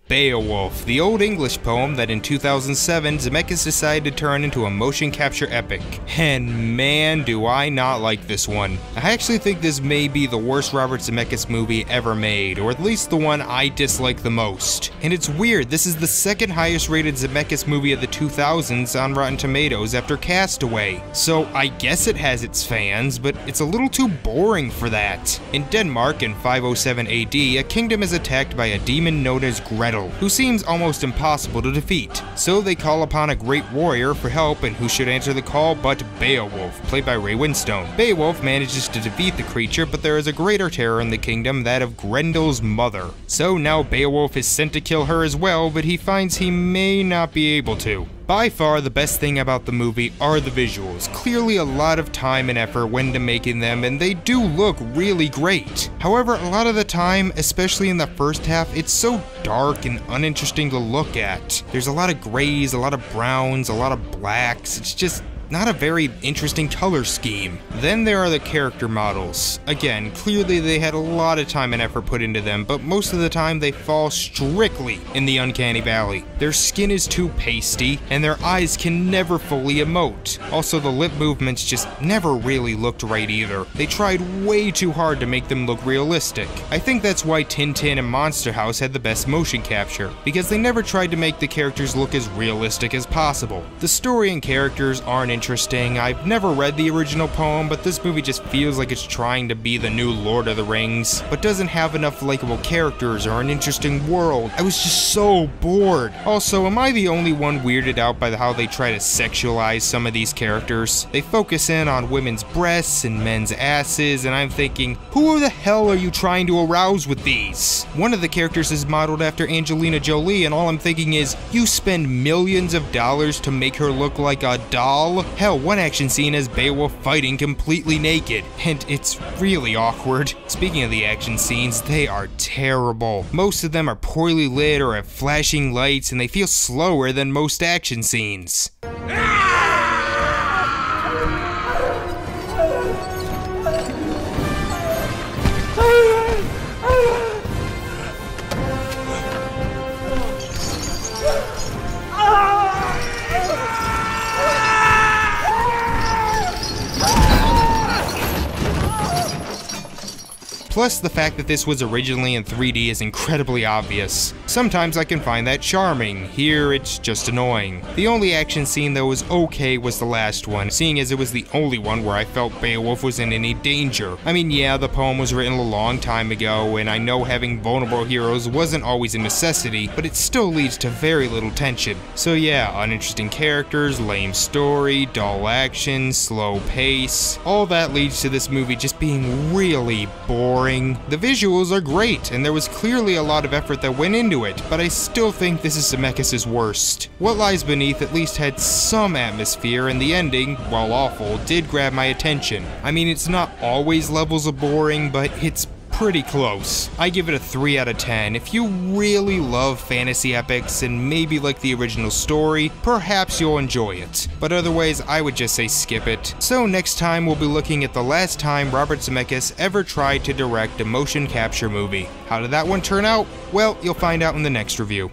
Beowulf, the Old English poem that in 2007 Zemeckis decided to turn into a motion capture epic. And man, do I not like this one. I actually think this may be the worst Robert Zemeckis movie ever made, or at least the one I dislike the most. And it's weird, this is the second highest rated Zemeckis movie of the 2000s on Rotten Tomatoes after Castaway. So I guess it has its fans, but it's a little too boring for that. In Denmark in 507 AD, a kingdom is attacked by a demon known as Gretel, who seems almost impossible to defeat. So they call upon a great warrior for help, and who should answer the call but Beowulf, played by Ray Winstone. Beowulf manages to defeat the creature, but there is a greater terror in the kingdom, that of Grendel's mother. So now Beowulf is sent to kill her as well, but he finds he may not be able to. By far the best thing about the movie are the visuals. Clearly a lot of time and effort went into making them, and they do look really great. However, a lot of the time, especially in the first half, it's so dark and uninteresting to look at. There's a lot of grays, a lot of browns, a lot of blacks. It's just not a very interesting color scheme. Then there are the character models. Again, clearly they had a lot of time and effort put into them, but most of the time they fall strictly in the uncanny valley. Their skin is too pasty, and their eyes can never fully emote. Also, the lip movements just never really looked right either. They tried way too hard to make them look realistic. I think that's why Tintin and Monster House had the best motion capture, because they never tried to make the characters look as realistic as possible. The story and characters aren't interesting. I've never read the original poem, but this movie just feels like it's trying to be the new Lord of the Rings, but doesn't have enough likable characters or an interesting world. I was just so bored. Also, am I the only one weirded out by how they try to sexualize some of these characters? They focus in on women's breasts and men's asses, and I'm thinking, who the hell are you trying to arouse with these? One of the characters is modeled after Angelina Jolie, and all I'm thinking is, you spend millions of dollars to make her look like a doll? Hell, one action scene has Beowulf fighting completely naked, and it's really awkward. Speaking of the action scenes, they are terrible. Most of them are poorly lit or have flashing lights, and they feel slower than most action scenes. Plus, the fact that this was originally in 3D is incredibly obvious. Sometimes I can find that charming. Here, it's just annoying. The only action scene that was okay was the last one, seeing as it was the only one where I felt Beowulf was in any danger. I mean, yeah, the poem was written a long time ago, and I know having vulnerable heroes wasn't always a necessity, but it still leads to very little tension. So yeah, uninteresting characters, lame story, dull action, slow pace, all that leads to this movie just being really boring. The visuals are great, and there was clearly a lot of effort that went into it, but I still think this is Zemeckis' worst. What Lies Beneath at least had some atmosphere, and the ending, while awful, did grab my attention. I mean, it's not always levels of boring, but it's pretty close. I give it a 3 out of 10. If you really love fantasy epics and maybe like the original story, perhaps you'll enjoy it. But otherwise, I would just say skip it. So next time we'll be looking at the last time Robert Zemeckis ever tried to direct a motion capture movie. How did that one turn out? Well, you'll find out in the next review.